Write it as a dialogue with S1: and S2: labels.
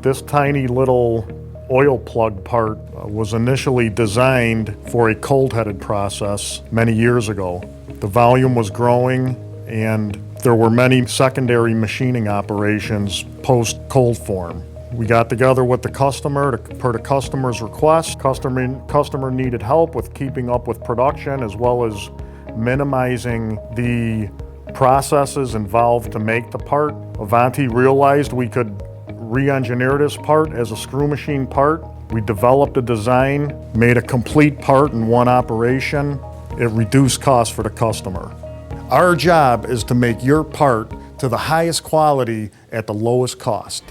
S1: This tiny little oil plug part was initially designed for a cold-headed process many years ago. The volume was growing and there were many secondary machining operations post-cold form. We got together with the customer per the customer's request. Customer needed help with keeping up with production as well as minimizing the processes involved to make the part. Avanti realized we could re-engineer this part as a screw machine part. We developed a design, made a complete part in one operation. It reduced costs for the customer. Our job is to make your part to the highest quality at the lowest cost.